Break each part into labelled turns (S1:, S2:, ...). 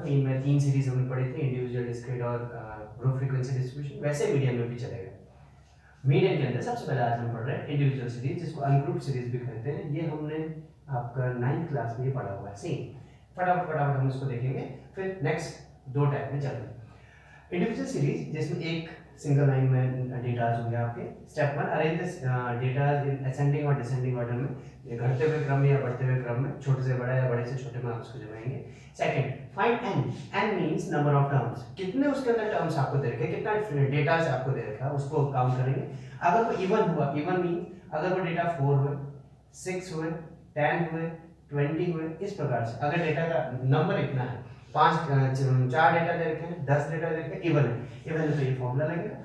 S1: Mean में 3 series हमने पढ़ी थी, इंडिविजुअल, डिस्क्रीट और ग्रुप फ्रीक्वेंसी डिस्ट्रीब्यूशन, वैसे मीडियन में भी चलेगा। मीडियन के अंदर सबसे पहले आज हम पढ़ रहे हैं इंडिविजुअल सीरीज, जिसको अनग्रुप सीरीज भी कहते हैं। ये हमने आपका 9th क्लास में ही पढ़ा हुआ है। सेम फटाफट हम इसको देखेंगे, फिर नेक्स्ट 2 टाइप में चलते हैं। इंडिविजुअल सीरीज जिसमें एक सिंगल लाइन में डेटाज होंगे आपके। Step 1, arrange datas in ascending और डिसेंडिंग ऑर्डर में, ये घटते हुए क्रम में या बढ़ते हुए क्रम में, छोटे से बड़ा या बड़े से छोटे में आप उसको जमाएंगे। Second, find N. N means number of terms, कितने उसके अंदर टर्म्स आपको दे रखे, कितना डेटा से आपको दे रखा है, उसको काउंट करेंगे। अगर वो इवन हुआ, इवन मीन अगर वो डेटा 4 हुए, 6 हुए, 10 हुए, 20 हुए, इस प्रकार से अगर डेटा का नंबर इतना है, 4 डेटा दे रखे हैं, 10 डेटा दे रखे हैं, इवन है, इवन है तो ये फॉर्मूला लगेगा।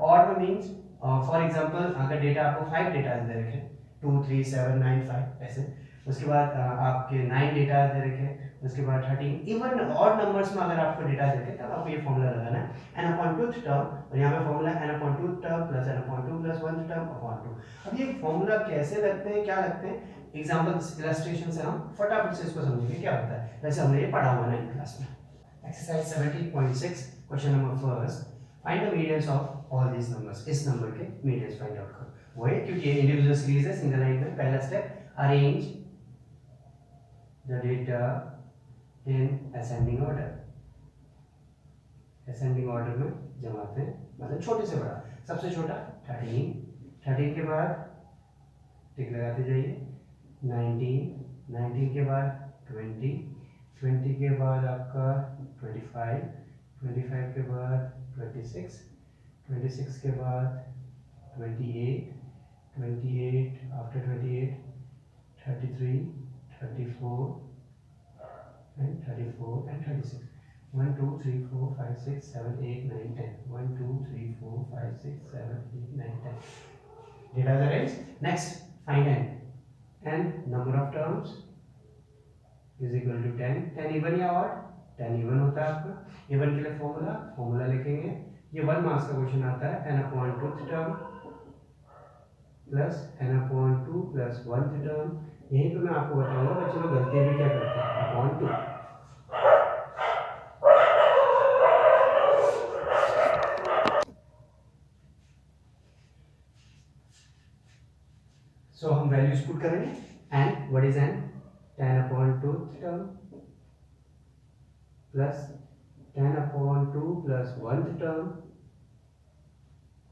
S1: और में मींस फॉर एग्जांपल अगर डेटा आपको 5 डेटा दे रखे हैं, 2 3 7 9 5 ऐसे, उसके बाद आपके 9 डेटा दे रखे हैं, उसके बाद 13, इवन ऑड नंबर्स में अगर आपको डेटा दे रखे तब आपको ये फॉर्मूला लगाना है n अपॉन 2th टर्म, और यहाँ पे formula n upon 2th term plus n upon 2 plus 1th term upon 2। अब ये फॉर्मूला कैसे लगते हैं, क्या लगते हैं, एग्जांपल्स इलस्ट्रेशन से हम फटाफट से इसको समझेंगे क्या होता है। वैसे हमने ये पढ़ा हुआ है 9th क्लास में। Exercise 17.6 question number first, find the medians of all these numbers. इस नंबर के मीडियंस फाइंड आउट करो। वही, क्योंकि ये इंडिविजुअल सीरीज है सिंगल लाइन में। पहला step, arrange the data in ascending order. Ascending order में जमाते हैं, मतलब छोटे से बड़ा। सबसे छोटा 13, 13 के बाद टिक लगाते जाइए 19, 19 के बाद 20, 20 के बाद आपका 25, 25 के बाद 26, 26 के बाद 28, 28 after 28 33, 34 and 34 and 36. 1 2 3 4 5 6 7 8 9 10. 1 2 3 4 5 6 7 8 9 10. Data is arranged. Next, find n. N number of terms is equal to 10. 10 even या odd? 10 even होता है आपका। even के लिए फॉर्मूला लिखेंगे। ये 1 मार्क्स का क्वेश्चन आता है। n upon 2th term plus n upon 2 plus 1th term. यहीं पे मैं आपको बताऊंगा बच्चे लोग गलती भी क्या करते हैं, अपॉन 2। सो हम वैल्यूज पुट करेंगे। N, what is N, 10 upon 2th term plus 10 upon 2 plus 1th term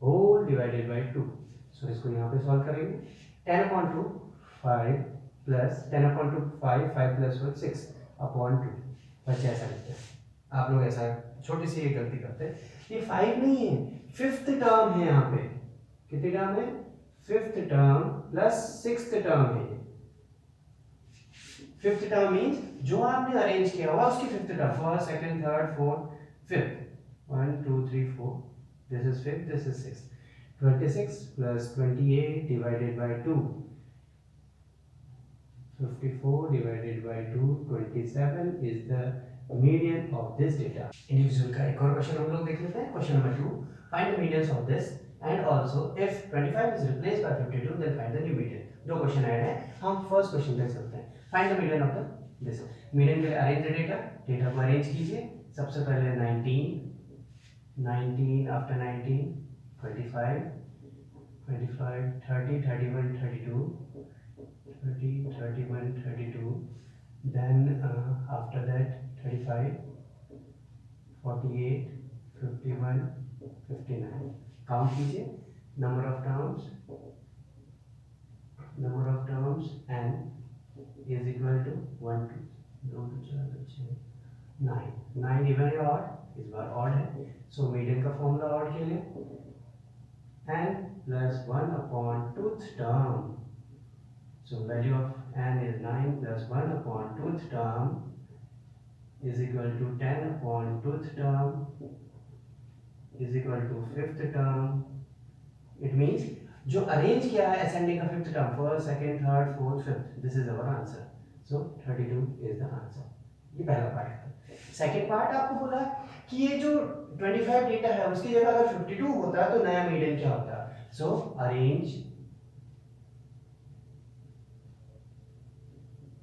S1: whole divided by 2। So इसको यहाँ पे सॉल्व करेंगे। 10 upon 2 5 plus 10 upon 2 5, 5 plus 1 6 upon 2। बच्चे ऐसा करते हैं, आप लोग ऐसा छोटी सी एक गलती करते हैं। ये 5 नहीं है, 5th टर्म है यहाँ पे। कितनी टर्म है, 5th term plus 6th term है। 5th टर्म मींस जो आपने अरेंज किया हुआ उसकी 5th term, first second third fourth fifth. 1 2 3 4, this is 5th, this is 6th। 26 plus 28 divided by 2, 54 divided by 2, 27 is the median of this data. Individual का एक और question हम लोग देख लेते हैं। Question number 2, find the medians of this and also if 25 is replaced by 52 then find the new median. दो question add है, हम फर्स्ट क्वेश्चन पे चलते हैं। Find the median of the this. Median के लिए अरेंज द डेटा, डेटा को arrange कीजिए। सबसे पहले 19, 19 after 19 25, 25 30, 31 32, 30 31 32, then after that 35, 48, 51, 59। Count कीजिए number of terms n is equal to 1 2 2 4 6 9। 9 even है ऑड, इस बार ऑड है, सो मीडियन का फॉर्मूला ऑड के लिए n plus 1 upon 2th term। So value of n is 9 plus 1 upon 2th term is equal to 10 upon 2th term is equal to 5th term। It means जो arrange किया है ascending का 5th term, first second third fourth fifth, this is our answer. So 32 is the answer. ये पहला part है। Second part आपको बोला कि ये जो 25 डेटा है उसकी जगह अगर 52 होता है तो नया मीडियन क्या होता है। सो arrange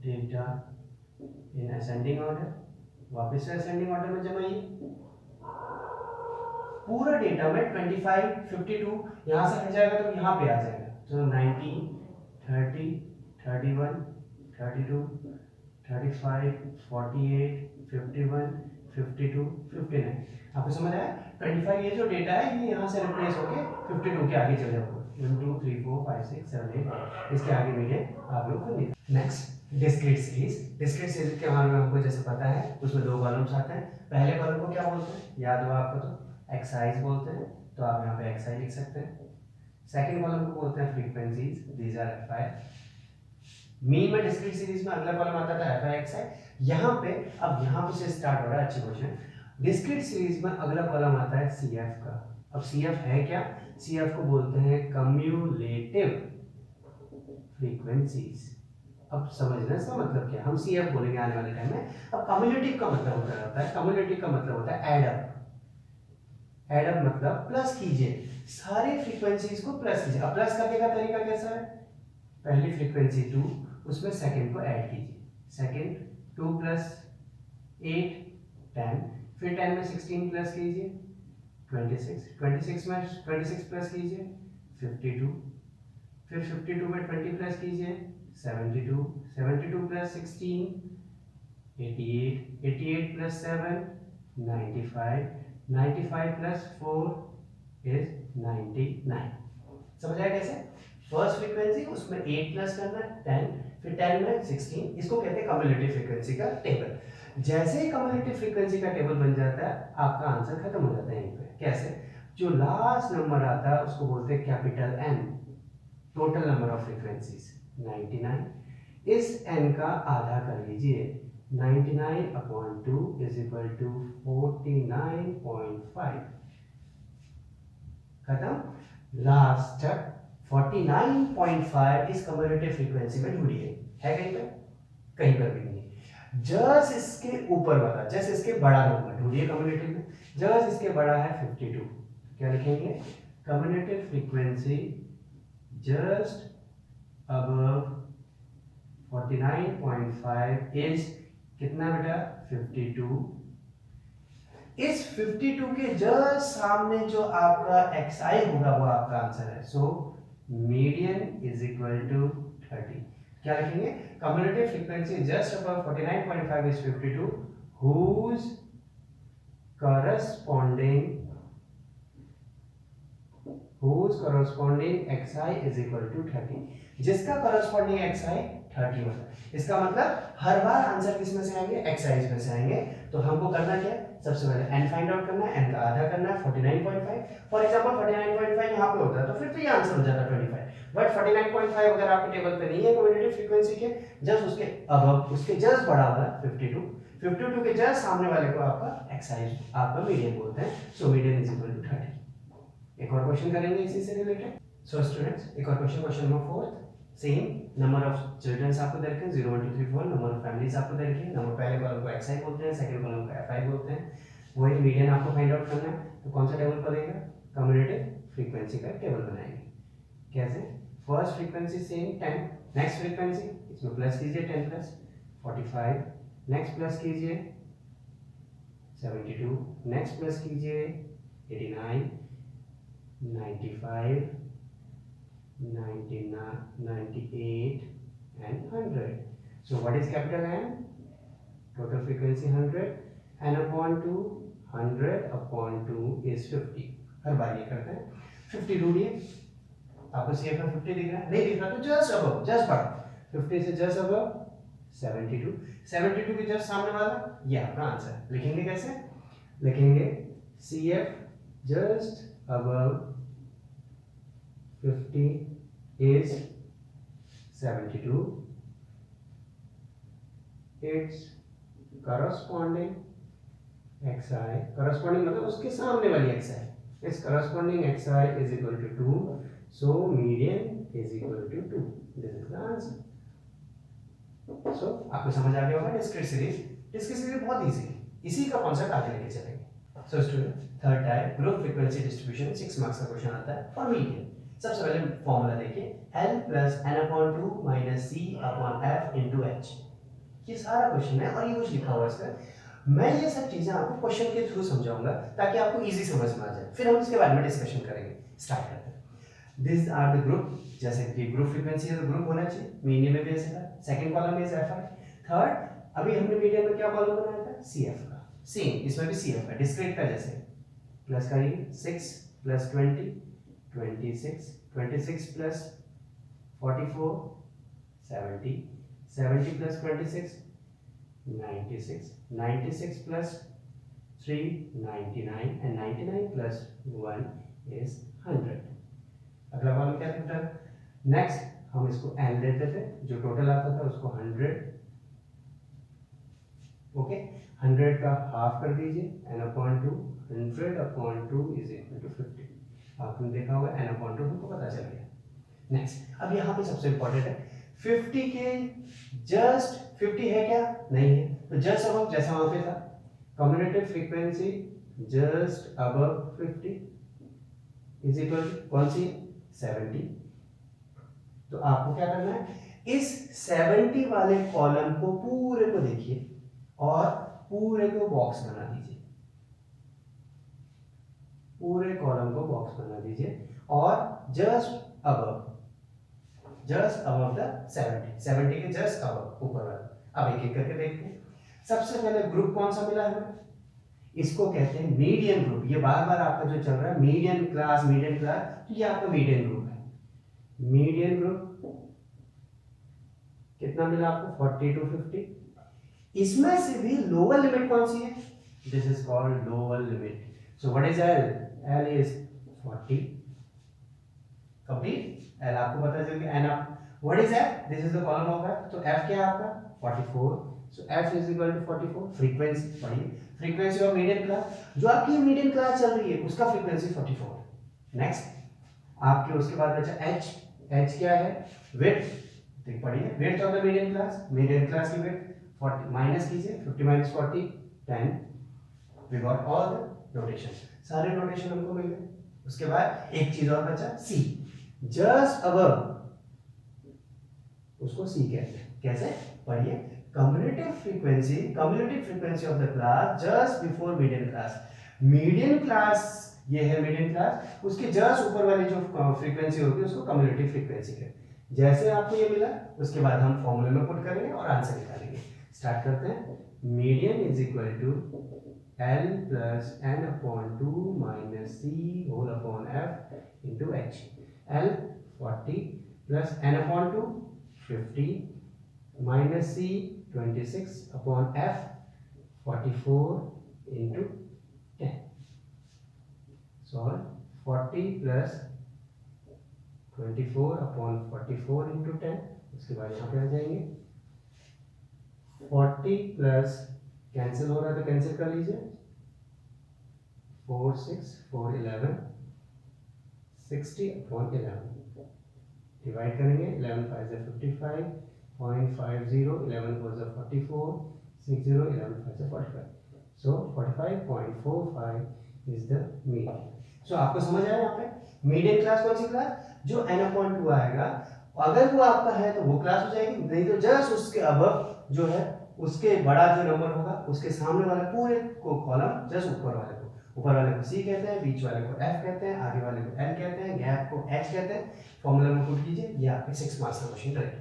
S1: data in ascending order वापस से असेंडिंग ऑर्डर में जमाइए। पूरा डेटा में 25, 52 यहाँ से हट जाएगा तो यहाँ पे आ जाएगा, तो 19, 30, 31, 32, 35, 48, 51, 52, 59। आपको समझ आया? 25 ये जो डेटा है ये यहाँ से रिप्लेस होके 52 के आगे चले जाओगे। 1 2 3 4 5 6 7 8 इसके आगे मीडियन आप लोग को नहीं। Next discrete series. Discrete series के बारे में हमको जैसे पता है उसमें दो कॉलम्स आते हैं। पहले कॉलम को क्या बोलते हैं याद हुआ आपको? तो एक्साइज बोलते हैं, तो आप यहाँ पे एक्साइज लिख सकते हैं। सेकंड कॉलम को बोलते हैं frequencies, these are F I. Mean में डिस्क्रीट सीरीज में अगला कॉलम आता था एफआई एक्सआई। यहाँ पे अब यहाँ पे से स्टार्ट हो रहा है, अच्छी क्वेश्चन। डिस्क्रीट सीरीज में अगला कॉलम आता है सीएफ का। अब सीएफ है क्या? सीएफ को बोलते हैं कम्युलेटिव फ्रीक्वेंसीज। अब समझना इसका मतलब क्या है, हम सीएफ बोलेंगे आने वाले टाइम में। अब कम्युलेटिव का मतलब होता है, कम्युलेटिव का मतलब होता है एड अप। एड अप मतलब प्लस कीजिए, सारी फ्रीक्वेंसीज को प्लस कीजिए। अब प्लस करने का तरीका कैसा है? पहली फ्रीक्वेंसी 2, उसमें सेकंड को ऐड कीजिए। सेकंड 2 प्लस 8 10, फिर 10 में 16 प्लस कीजिए 26, 26 में 26 प्लस कीजिए 52, फिर 52 में 20 प्लस कीजिए 72, 72 प्लस 16 88, 88 प्लस 7 95, 95 प्लस 4 इज 99। समझ आया कैसे? फर्स्ट फ्रीक्वेंसी उसमें 8 प्लस करना है 10, फिर 10 में 16, इसको कहते हैं कम्युलेटिव फ्रीक्वेंसी का टेबल। जैसे ही कम्युलेटिव फ्रीक्वेंसी का टेबल बन जाता है आपका आंसर खत्म हो जाता है यहीं पे। कैसे? जो लास्ट नंबर आता है उसको बोलते हैं capital N, total number of frequencies 99। इस एन का आधा कर लीजिए, 99/2 इज इक्वल टू 49.5। खत्म। लास्ट 49.5 इस कम्युलेटिव फ्रीक्वेंसी में ढूंढिए, है कहीं पर? कहीं पर भी नहीं। जस्ट इसके ऊपर वाला, जस्ट इसके बड़ा नंबर ढूंढिए कम्युलेटिव में। जस्ट इसके बड़ा है 52, क्या लिखेंगे? Cumulative frequency just above 49.5 is कितना बेटा? 52। इस 52 के जस्ट सामने जो आपका xi होगा वो आपका आंसर है। So median is equal to 30। क्या लिखेंगे? Cumulative frequency just above 49.5 is 52 whose corresponding xi is equal to 30, जिसका corresponding xi 30 होता है। इसका मतलब हर बार आंसर किस में से आएंगे? xi में से आएंगे। तो हमको करना क्या है? सबसे पहले n फाइंड आउट करना है, n का आधा करना है 49.5। फॉर एग्जांपल 49.5 यहाँ पे होता है तो फिर तो ये आंसर हो जाता 25। बट 49.5 अगर आपके टेबल पे नहीं है कम्युलेटिव फ्रीक्वेंसी के, जस्ट उसके अबव, उसके जस्ट बड़ा वाला 52, 52 के जस्ट सामने वाले को आपका xi आपका मीडियन बोलते हैं। So median is equal to 30। एक और क्वेश्चन करेंगे इसी से रिलेटेड। सो स्टूडेंट्स एक और question, question number 4। Same number of childrens आपको दे रखे हैं 0 1 2 3 4। नंबर ऑफ फैमिलीज आपको दे रखे हैं। नंबर पहले कॉलम को xi बोलते हैं, सेकंड कॉलम को fi बोलते हैं। वही मीडियन आपको फाइंड आउट करना है। तो कौन सा टेबल पड़ेगा? कम्युलेटिव फ्रीक्वेंसी का टेबल बनाएंगे। कैसे? First frequency same 10, next frequency इसमें प्लस कीजिए 10 प्लस 45, नेक्स्ट प्लस कीजिए 72, नेक्स्ट प्लस कीजिए 89, 95, 99, 98 and 100. So what is capital N? Total frequency 100. N upon 2, 100 upon 2 is 50. हर बार ये करते हैं। 50 ढूंढिए। आपको CF में 50 दिख रहा है? नहीं दिख रहा तो जस्ट अबव, जस्ट बढ़ो। 50 से जस्ट अबव 72, 72 के जस्ट सामने वाला ये आपका आंसर। लिखेंगे कैसे? लिखेंगे CF just above 50 is 72. Its corresponding xi, corresponding मतलब उसके सामने वाली xi, its corresponding xi is equal to 2. So median is equal to 2. This is the answer. So आपको समझ आ गया होगा डिस्क्रीट सीरीज। डिस्क्रीट सीरीज बहुत इजी है, इसी का कॉन्सेप्ट आगे लेके चलेंगे। So student third type group frequency distribution 6 marks का क्वेश्चन आता है फॉर मीडियन। सबसे पहले फॉर्मूला देखिए, L plus n/2 minus C/f into h। ये सारा क्वेश्चन है और ये कुछ लिखा हुआ है इसका। मैं ये सब चीजें आपको क्वेश्चन के थ्रू समझाऊंगा ताकि आपको इजी समझ में आ जाए, फिर हम इसके बारे में डिस्कशन करेंगे। स्टार्ट करते हैं। दिस आर द ग्रुप, जैसे कि ग्रुप फ्रीक्वेंसी है तो ग्रुप होना चाहिए, मीडियम में भी ऐसा था, सेकंड कॉलम में एफ है, थर्ड अभी हमने मीडियम में क्या कॉलम बनाया था, सी एफ का, सेम इसमें भी सी एफ का, डिस्क्रीट का जैसे प्लस करिए 6 plus 20 26 26 plus 44 70 70 plus 26 96 96 plus 3 99 and 99 plus 1 is 100। अगला कॉलम क्या था? नेक्स्ट हम इसको n लेते थे, जो टोटल आता था उसको 100, ओके 100 का हाफ कर दीजिए n upon 2, 100 upon 2 is equal to 50। आपने देखा होगा n अपॉन 2 हमको पता चल गया। नेक्स्ट अब यहाँ पे सबसे इंपॉर्टेंट है 50 के जस्ट 50 है क्या? नहीं है, तो जस्ट अब जैसा वहां पे था commutative frequency just above 50 is equal to कौन सी? 70। तो आपको क्या करना है, इस 70 वाले कॉलम को पूरे को देखिए और पूरे को बॉक्स बना दीजिए, पूरे कॉलम को बॉक्स बना दीजिए और जस्ट अबव द 70 के जस्ट अबव ऊपर वाला। अब एक एक करके देखते हैं। सबसे पहले ग्रुप कौन सा मिला हमें? इसको कहते हैं मीडियन ग्रुप। ये बार बार आपका जो चल रहा है मीडियन क्लास, तो ये आपका मीडियन ग्रुप है। मीडियन ग्रुप कितना मिला आपको? 40 to 50। इसमें से भी लोअर लिमिट कौन सी है? This is called lower limit. So what is L? L is 40। Complete. L आपको पता चल गया। एन आप what is F? This is the column of F. तो एफ क्या है आपका? 44। So F is equal to 44। Frequency पढ़िए, फ्रीक्वेंसी ऑफ मीडियन क्लास, जो आपकी मीडियन क्लास चल रही है उसका फ्रीक्वेंसी 44। नेक्स्ट आपके उसके बाद बचा एच। एच क्या है? विड्थ। देख पढ़िए, width of the median class की विड्थ 40 माइनस कीजिए, 50 minus 40 10। We got all the notation, सारे नोटेशन हमको मिल गए। उसके बाद एक चीज और बचा, सी। जस्ट अबव उसको सी कहते हैं। कैसे? पढ़िए, cumulative frequency of the class just before median class. Median class ये है मीडियन क्लास, उसके जस्ट ऊपर वाली जो फ्रीक्वेंसी होगी उसको कम्युलेटिव फ्रीक्वेंसी कहते हैं। जैसे आपको ये मिला उसके बाद हम फॉर्मूले में पुट करेंगे और आंसर निकालेंगे। स्टार्ट करते हैं। Median is equal to L plus n upon 2 minus c whole upon f into h। L 40 plus n upon 2 50 minus c 26 upon f 44 into 10। Solve 40 plus 24 upon 44 into 10। उसके बाद यहाँ पे आ जाएंगे 40 प्लस कैंसिल हो रहा है तो कैंसिल कर लीजिए, 4 6 4 11 60 अपॉन 11 डिवाइड करेंगे। 11 5 से 55 0.50, 11 4 से 44 60, 11 5 से 45। सो 45.45 इज द मीडियन। सो आपको समझ आया यहाँ पे मीडियन क्लास कौन सी क्लास? जो n/2 आएगा, अगर वो आपका है तो वो क्लास हो जाएगी, नहीं तो जस्ट उसके अबव जो है उसके बड़ा जो नंबर होगा उसके सामने वाले पूरे को कॉलम जस्ट ऊपर वाले को C कहते हैं, बीच वाले को F कहते हैं, आगे वाले को L कहते हैं, गैप को H कहते हैं। फॉर्मूला में पुट कीजिए, ये आपके 6 मार्क्स का क्वेश्चन रहेगा।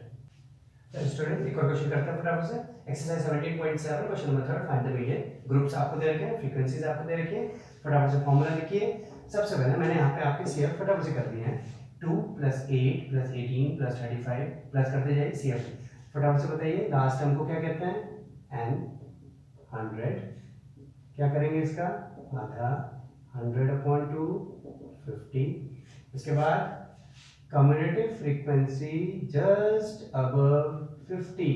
S1: तो स्टूडेंट एक और क्वेश्चन करते हैं फटाफट से। Exercise 17.7 question number 3, find the median. Groups आपको दे रखे हैं, फ्रीक्वेंसीज आपको दे रखी है, फटाफट से फॉर्मूला लिखिए। सबसे पहले मैंने यहाँ पे आपके CF फटाफट से कर दिए हैं। 2 + 8 + 18 + 35 प्लस करते जाइए CF। फटाफट से बताइए लास्ट टर्म को क्या कहते हैं? n 100। क्या करेंगे इसका? आधा 100/2 50। उसके बाद कम्युलेटिव फ्रीक्वेंसी जस्ट अबव 50।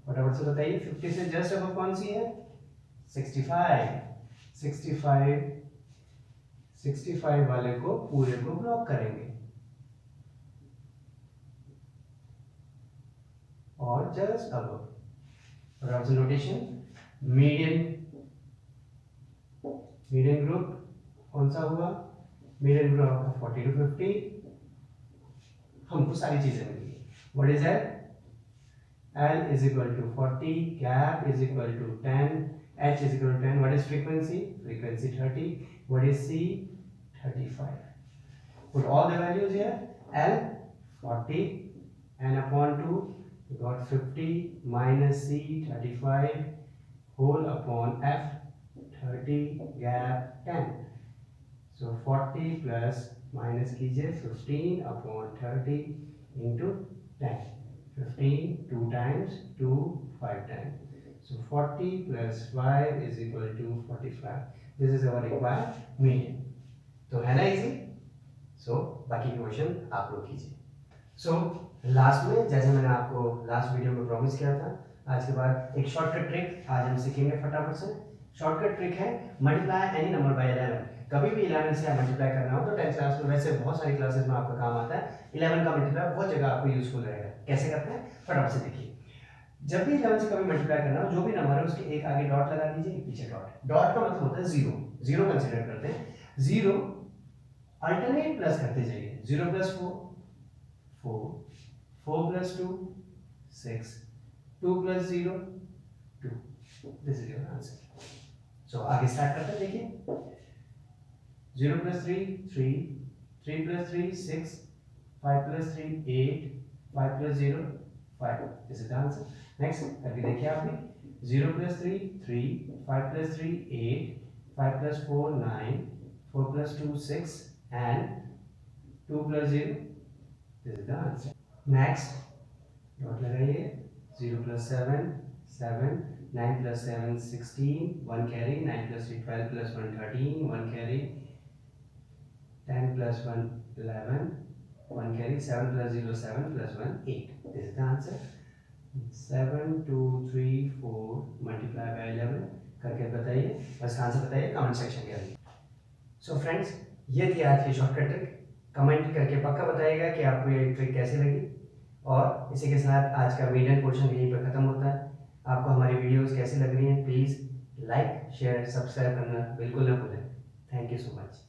S1: फटाफट से बताइए 50 से जस्ट अबव कौन सी है? 65। 65 वाले को पूरे को ब्लॉक करेंगे और जस्ट अबव। फटाफट से नोटेशन, मीडियन ग्रुप कौन सा हुआ? मीडियन ग्रुप आपका 40 to 50। हमको सारी चीजें मिली। What is that? L is equal to 40, gap is equal to 10, H is equal to 10. What is frequency? Frequency 30. What is C? 35. Put all the values here. L 40, n upon 2, you got 50 minus C 35 whole upon F 30, gap 10. So 40 plus minus कीजिए 15 upon 30 into 10. 15 2 times 2 5 times. So 40 plus 5 is equal to 45. This is our required median. तो है ना easy? सो बाकी के question आप लोग कीजिए. So last में जैसे मैंने आपको लास्ट वीडियो में प्रॉमिस किया था, आज के बाद एक शॉर्टकट ट्रिक आज हम सीखेंगे फटाफट से. शॉर्टकट ट्रिक है मल्टीप्लाई एनी नंबर बाय 11. कभी भी 11 से मल्टीप्लाई करना हो तो 10th क्लास में, वैसे बहुत सारी क्लासेस में आपका काम आता है. 11 का मल्टीप्लाई बहुत जगह आपको यूजफुल रहेगा. कैसे करते हैं फटाफट से देखिए. जब भी 11 से कभी मल्टीप्लाई करना हो, जो भी नंबर है उसके एक आगे डॉट लगा दीजिए, एक पीछे डॉट. डॉट का मतलब होता है जीरो. जीरो कंसीडर करते हैं. जीरो अल्टरनेट प्लस करते जाइए. 0 plus 4 4, 4 plus 2 6, 2 plus 0 2. This is your answer. So आगे स्टार्ट करते हैं. देखिए 0 plus 3 3, 3 plus 3 6, 5 plus 3 8, 5 plus 0 5. This is the answer. Next करके देखिए आप भी. 0 plus 3 3, 5 plus 3 8, 5 plus 4 9, 4 plus 2 6 and 2 plus 0. This is the answer. Next dot लगाइए. 0 plus 7 7, 9 plus 7 16, 1 carry, 9 plus 3 12 plus 1 13, 1 carry, 10 plus 1 11, 1 carry, 7 plus 0 7 plus 1 8. This is the answer. 7 2 3 4 multiply by 11 करके बताइए. बस answer बताइए comment section के अंदर. So friends, ये थी आज की शॉर्टकट ट्रिक. कमेंट करके पक्का बताइएगा कि आपको ये ट्रिक कैसी लगी. और इसी के साथ आज का मीडियन पोर्शन यहीं पर खत्म होता है. आपको हमारी वीडियोस कैसी लग रही हैं प्लीज़ लाइक शेयर सब्सक्राइब करना बिल्कुल ना भूलें. Thank you so much.